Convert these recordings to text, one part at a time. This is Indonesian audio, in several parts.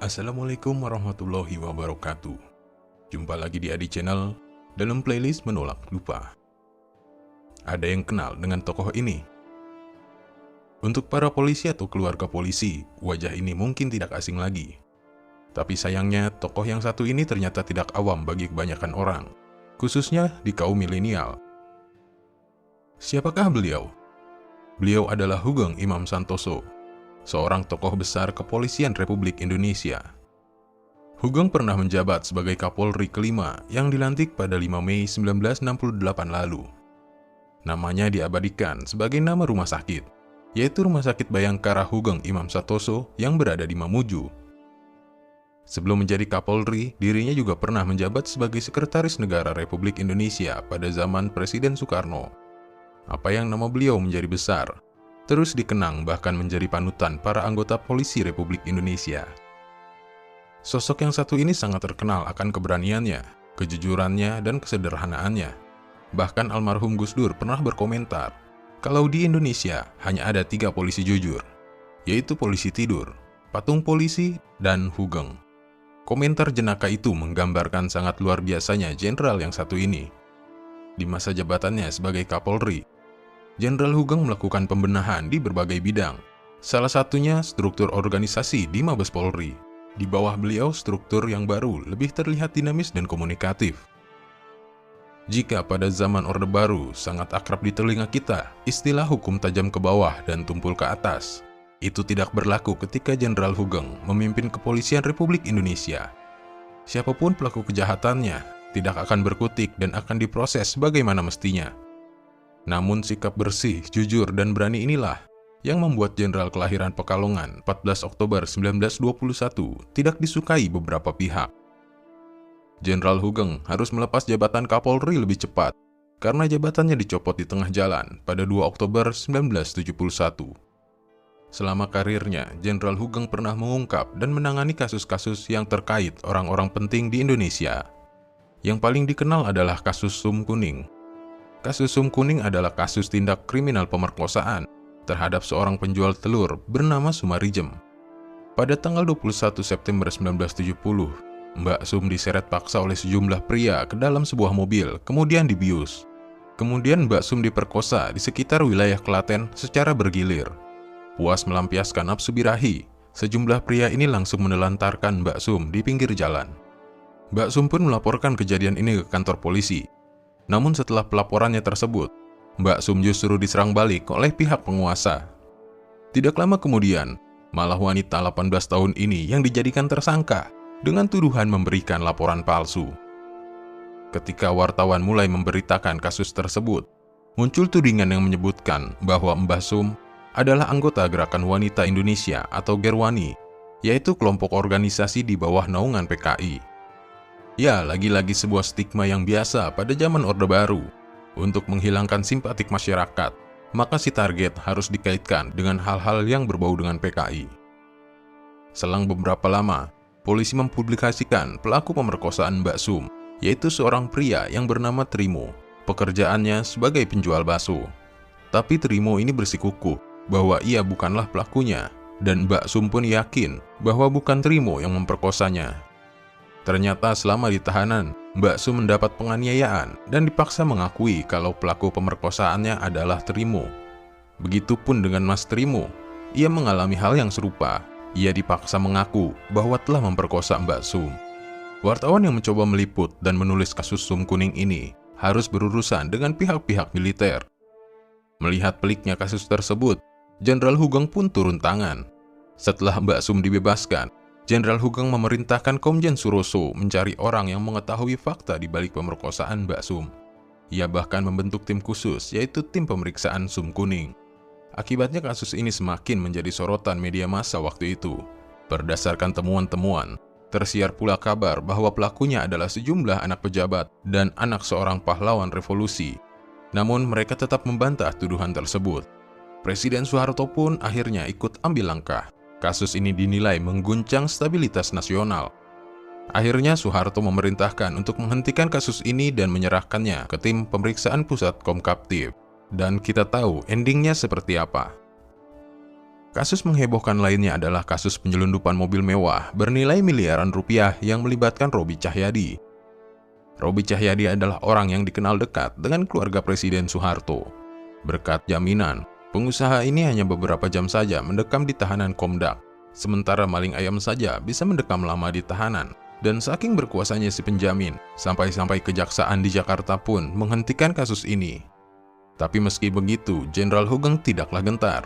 Assalamualaikum warahmatullahi wabarakatuh. Jumpa lagi di Adi Channel dalam playlist Menolak Lupa. Ada yang kenal dengan tokoh ini? Untuk para polisi atau keluarga polisi, wajah ini mungkin tidak asing lagi. Tapi sayangnya, tokoh yang satu ini ternyata tidak awam bagi kebanyakan orang, khususnya di kaum milenial. Siapakah beliau? Beliau adalah Sugeng Imam Santoso, seorang tokoh besar kepolisian Republik Indonesia. Sugeng pernah menjabat sebagai Kapolri kelima yang dilantik pada 5 Mei 1968 lalu. Namanya diabadikan sebagai nama rumah sakit, yaitu Rumah Sakit Bayangkara Sugeng Imam Santoso yang berada di Mamuju. Sebelum menjadi Kapolri, dirinya juga pernah menjabat sebagai Sekretaris Negara Republik Indonesia pada zaman Presiden Soekarno. Apa yang nama beliau menjadi besar, terus dikenang bahkan menjadi panutan para anggota polisi Republik Indonesia. Sosok yang satu ini sangat terkenal akan keberaniannya, kejujurannya, dan kesederhanaannya. Bahkan almarhum Gus Dur pernah berkomentar, kalau di Indonesia hanya ada 3 polisi jujur, yaitu polisi tidur, patung polisi, dan Sugeng. Komentar jenaka itu menggambarkan sangat luar biasanya jenderal yang satu ini. Di masa jabatannya sebagai Kapolri, Jenderal Sugeng melakukan pembenahan di berbagai bidang, salah satunya struktur organisasi di Mabes Polri. Di bawah beliau, struktur yang baru lebih terlihat dinamis dan komunikatif. Jika pada zaman Orde Baru sangat akrab di telinga kita istilah hukum tajam ke bawah dan tumpul ke atas, itu tidak berlaku ketika Jenderal Sugeng memimpin kepolisian Republik Indonesia. Siapapun pelaku kejahatannya tidak akan berkutik dan akan diproses sebagaimana mestinya. Namun sikap bersih, jujur, dan berani inilah yang membuat Jenderal kelahiran Pekalongan 14 Oktober 1921 tidak disukai beberapa pihak. Jenderal Sugeng harus melepas jabatan Kapolri lebih cepat karena jabatannya dicopot di tengah jalan pada 2 Oktober 1971. Selama karirnya, Jenderal Sugeng pernah mengungkap dan menangani kasus-kasus yang terkait orang-orang penting di Indonesia. Yang paling dikenal adalah kasus Sum Kuning. Kasus Sum Kuning adalah kasus tindak kriminal pemerkosaan terhadap seorang penjual telur bernama Sumarijem. Pada tanggal 21 September 1970, Mbak Sum diseret paksa oleh sejumlah pria ke dalam sebuah mobil, kemudian dibius. Kemudian Mbak Sum diperkosa di sekitar wilayah Klaten secara bergilir. Puas melampiaskan nafsu birahi, sejumlah pria ini langsung menelantarkan Mbak Sum di pinggir jalan. Mbak Sum pun melaporkan kejadian ini ke kantor polisi. Namun setelah pelaporannya tersebut, Mbak Sum justru diserang balik oleh pihak penguasa. Tidak lama kemudian, malah wanita 18 tahun ini yang dijadikan tersangka dengan tuduhan memberikan laporan palsu. Ketika wartawan mulai memberitakan kasus tersebut, muncul tudingan yang menyebutkan bahwa Mbak Sum adalah anggota Gerakan Wanita Indonesia atau Gerwani, yaitu kelompok organisasi di bawah naungan PKI. Ya, lagi-lagi sebuah stigma yang biasa pada zaman Orde Baru. Untuk menghilangkan simpatik masyarakat, maka si target harus dikaitkan dengan hal-hal yang berbau dengan PKI. Selang beberapa lama, polisi mempublikasikan pelaku pemerkosaan Mbak Sum, yaitu seorang pria yang bernama Trimo. Pekerjaannya sebagai penjual bakso. Tapi Trimo ini bersikukuh bahwa ia bukanlah pelakunya, dan Mbak Sum pun yakin bahwa bukan Trimo yang memperkosanya. Ternyata selama di tahanan, Mbak Sum mendapat penganiayaan dan dipaksa mengakui kalau pelaku pemerkosaannya adalah Trimo. Begitupun dengan Mas Trimo, ia mengalami hal yang serupa. Ia dipaksa mengaku bahwa telah memperkosa Mbak Sum. Wartawan yang mencoba meliput dan menulis kasus Sum Kuning ini harus berurusan dengan pihak-pihak militer. Melihat peliknya kasus tersebut, Jenderal Sugeng pun turun tangan. Setelah Mbak Sum dibebaskan, Jenderal Sugeng memerintahkan Komjen Suroso mencari orang yang mengetahui fakta di balik pemerkosaan Mbak Sum. Ia bahkan membentuk tim khusus, yaitu tim pemeriksaan Sum Kuning. Akibatnya kasus ini semakin menjadi sorotan media massa waktu itu. Berdasarkan temuan-temuan, tersiar pula kabar bahwa pelakunya adalah sejumlah anak pejabat dan anak seorang pahlawan revolusi. Namun mereka tetap membantah tuduhan tersebut. Presiden Soeharto pun akhirnya ikut ambil langkah. Kasus ini dinilai mengguncang stabilitas nasional. Akhirnya Soeharto memerintahkan untuk menghentikan kasus ini dan menyerahkannya ke tim pemeriksaan pusat Komkaptib. Dan kita tahu endingnya seperti apa. Kasus menghebohkan lainnya adalah kasus penyelundupan mobil mewah bernilai miliaran rupiah yang melibatkan Robby Cahyadi. Robby Cahyadi adalah orang yang dikenal dekat dengan keluarga Presiden Soeharto. Berkat jaminan, pengusaha ini hanya beberapa jam saja mendekam di tahanan Komdak, sementara maling ayam saja bisa mendekam lama di tahanan. Dan saking berkuasanya si penjamin, sampai-sampai kejaksaan di Jakarta pun menghentikan kasus ini. Tapi meski begitu, Jenderal Hugeng tidaklah gentar.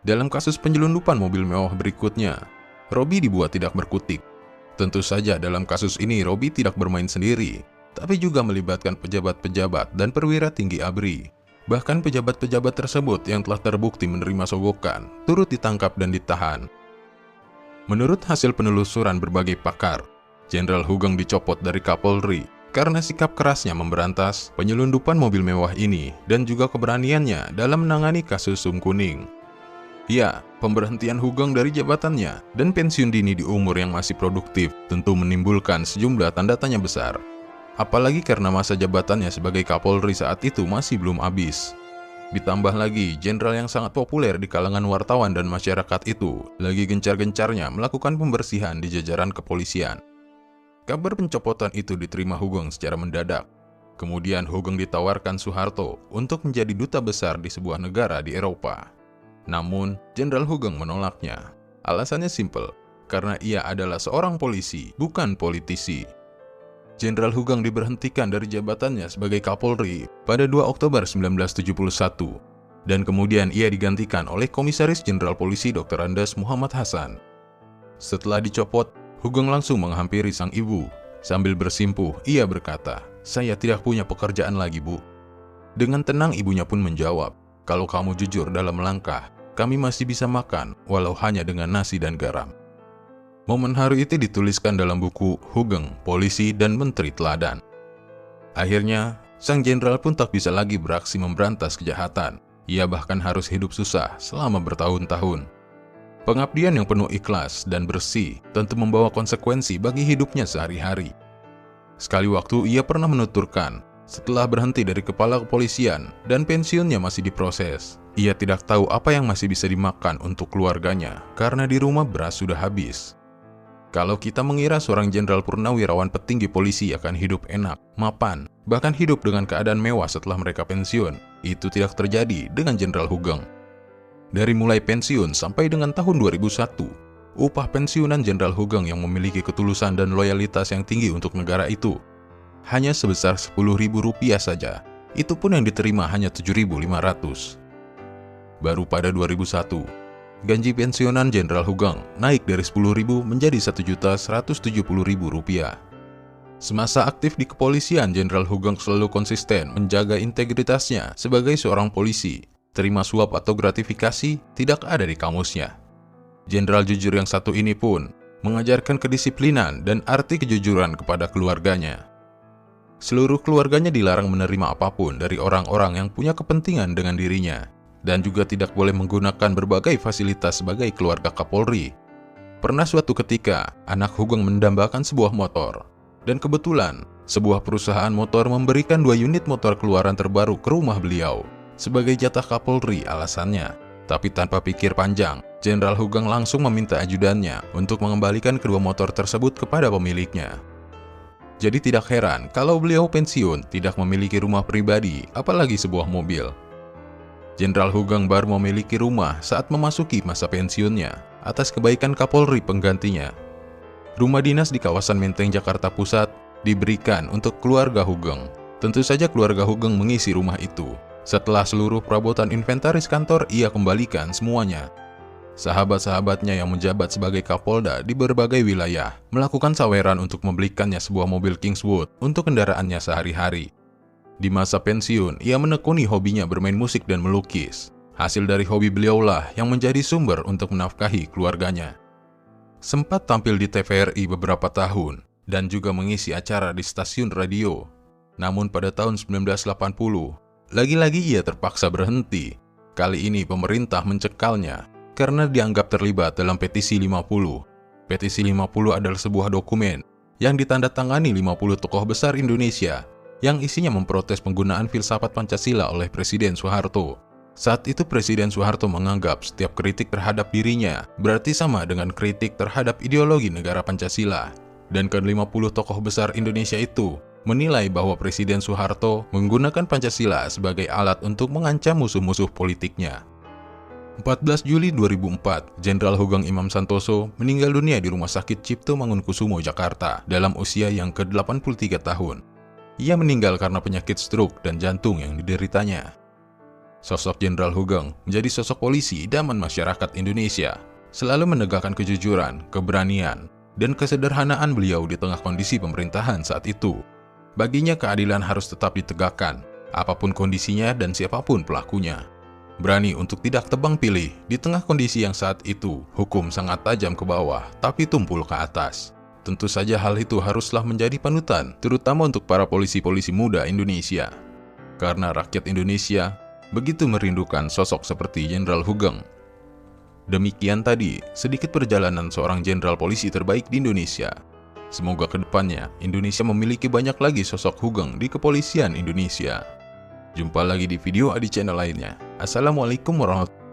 Dalam kasus penyelundupan mobil mewah berikutnya, Robby dibuat tidak berkutik. Tentu saja dalam kasus ini Robby tidak bermain sendiri, tapi juga melibatkan pejabat-pejabat dan perwira tinggi ABRI. Bahkan pejabat-pejabat tersebut yang telah terbukti menerima sogokan, turut ditangkap dan ditahan. Menurut hasil penelusuran berbagai pakar, Jenderal Hugeng dicopot dari Kapolri karena sikap kerasnya memberantas penyelundupan mobil mewah ini dan juga keberaniannya dalam menangani kasus Sum Kuning. Ya, pemberhentian Hugeng dari jabatannya dan pensiun dini di umur yang masih produktif tentu menimbulkan sejumlah tanda tanya besar. Apalagi karena masa jabatannya sebagai Kapolri saat itu masih belum habis. Ditambah lagi, jenderal yang sangat populer di kalangan wartawan dan masyarakat itu lagi gencar-gencarnya melakukan pembersihan di jajaran kepolisian. Kabar pencopotan itu diterima Hugeng secara mendadak. Kemudian Hugeng ditawarkan Soeharto untuk menjadi duta besar di sebuah negara di Eropa. Namun, Jenderal Hugeng menolaknya. Alasannya simpel, karena ia adalah seorang polisi, bukan politisi. Jenderal Hugeng diberhentikan dari jabatannya sebagai Kapolri pada 2 Oktober 1971, dan kemudian ia digantikan oleh Komisaris Jenderal Polisi Dr. Andes Muhammad Hasan. Setelah dicopot, Hugeng langsung menghampiri sang ibu. Sambil bersimpuh, ia berkata, "Saya tidak punya pekerjaan lagi, Bu." Dengan tenang ibunya pun menjawab, "Kalau kamu jujur dalam melangkah, kami masih bisa makan, walau hanya dengan nasi dan garam." Momen haru itu dituliskan dalam buku Hugeng, Polisi dan Menteri Teladan. Akhirnya, sang jenderal pun tak bisa lagi beraksi memberantas kejahatan. Ia bahkan harus hidup susah selama bertahun-tahun. Pengabdian yang penuh ikhlas dan bersih tentu membawa konsekuensi bagi hidupnya sehari-hari. Sekali waktu ia pernah menuturkan, setelah berhenti dari kepala kepolisian dan pensiunnya masih diproses, ia tidak tahu apa yang masih bisa dimakan untuk keluarganya karena di rumah beras sudah habis. Kalau kita mengira seorang jenderal purnawirawan petinggi polisi akan hidup enak, mapan, bahkan hidup dengan keadaan mewah setelah mereka pensiun, itu tidak terjadi dengan Jenderal Hugeng. Dari mulai pensiun sampai dengan tahun 2001, upah pensiunan Jenderal Hugeng yang memiliki ketulusan dan loyalitas yang tinggi untuk negara itu hanya sebesar Rp10.000 saja. Itu pun yang diterima hanya Rp7.500. Baru pada 2001, gaji pensiunan Jenderal Hugeng naik dari Rp10.000 menjadi Rp1.170.000. Semasa aktif di kepolisian, Jenderal Hugeng selalu konsisten menjaga integritasnya sebagai seorang polisi. Terima suap atau gratifikasi tidak ada di kamusnya. Jenderal jujur yang satu ini pun mengajarkan kedisiplinan dan arti kejujuran kepada keluarganya. Seluruh keluarganya dilarang menerima apapun dari orang-orang yang punya kepentingan dengan dirinya, dan juga tidak boleh menggunakan berbagai fasilitas sebagai keluarga Kapolri. Pernah suatu ketika, anak Hugeng mendambakan sebuah motor, dan kebetulan sebuah perusahaan motor memberikan 2 unit motor keluaran terbaru ke rumah beliau sebagai jatah Kapolri alasannya. Tapi tanpa pikir panjang, Jenderal Hugeng langsung meminta ajudannya untuk mengembalikan kedua motor tersebut kepada pemiliknya. Jadi tidak heran kalau beliau pensiun tidak memiliki rumah pribadi, apalagi sebuah mobil. Jenderal Hugeng baru memiliki rumah saat memasuki masa pensiunnya atas kebaikan Kapolri penggantinya. Rumah dinas di kawasan Menteng, Jakarta Pusat diberikan untuk keluarga Hugeng. Tentu saja keluarga Hugeng mengisi rumah itu. Setelah seluruh perabotan inventaris kantor ia kembalikan semuanya. Sahabat-sahabatnya yang menjabat sebagai Kapolda di berbagai wilayah melakukan saweran untuk membelikannya sebuah mobil Kingswood untuk kendaraannya sehari-hari. Di masa pensiun, ia menekuni hobinya bermain musik dan melukis. Hasil dari hobi beliaulah yang menjadi sumber untuk menafkahi keluarganya. Sempat tampil di TVRI beberapa tahun dan juga mengisi acara di stasiun radio. Namun pada tahun 1980, lagi-lagi ia terpaksa berhenti. Kali ini pemerintah mencekalnya karena dianggap terlibat dalam petisi 50. Petisi 50 adalah sebuah dokumen yang ditandatangani 50 tokoh besar Indonesia yang isinya memprotes penggunaan filsafat Pancasila oleh Presiden Soeharto. Saat itu Presiden Soeharto menganggap setiap kritik terhadap dirinya berarti sama dengan kritik terhadap ideologi negara Pancasila. Dan ke-50 tokoh besar Indonesia itu menilai bahwa Presiden Soeharto menggunakan Pancasila sebagai alat untuk mengancam musuh-musuh politiknya. 14 Juli 2004, Jenderal Hoegeng Imam Santoso meninggal dunia di Rumah Sakit Cipto Mangunkusumo, Jakarta dalam usia yang ke-83 tahun. Ia meninggal karena penyakit stroke dan jantung yang dideritanya. Sosok Jenderal Hoegeng menjadi sosok polisi idaman masyarakat Indonesia, selalu menegakkan kejujuran, keberanian, dan kesederhanaan beliau di tengah kondisi pemerintahan saat itu. Baginya keadilan harus tetap ditegakkan, apapun kondisinya dan siapapun pelakunya. Berani untuk tidak tebang pilih di tengah kondisi yang saat itu hukum sangat tajam ke bawah tapi tumpul ke atas. Tentu saja hal itu haruslah menjadi panutan, terutama untuk para polisi-polisi muda Indonesia. Karena rakyat Indonesia begitu merindukan sosok seperti Jenderal Hoegeng. Demikian tadi sedikit perjalanan seorang jenderal polisi terbaik di Indonesia. Semoga kedepannya Indonesia memiliki banyak lagi sosok Hoegeng di kepolisian Indonesia. Jumpa lagi di video di channel lainnya. Assalamualaikum warahmatullahi wabarakatuh.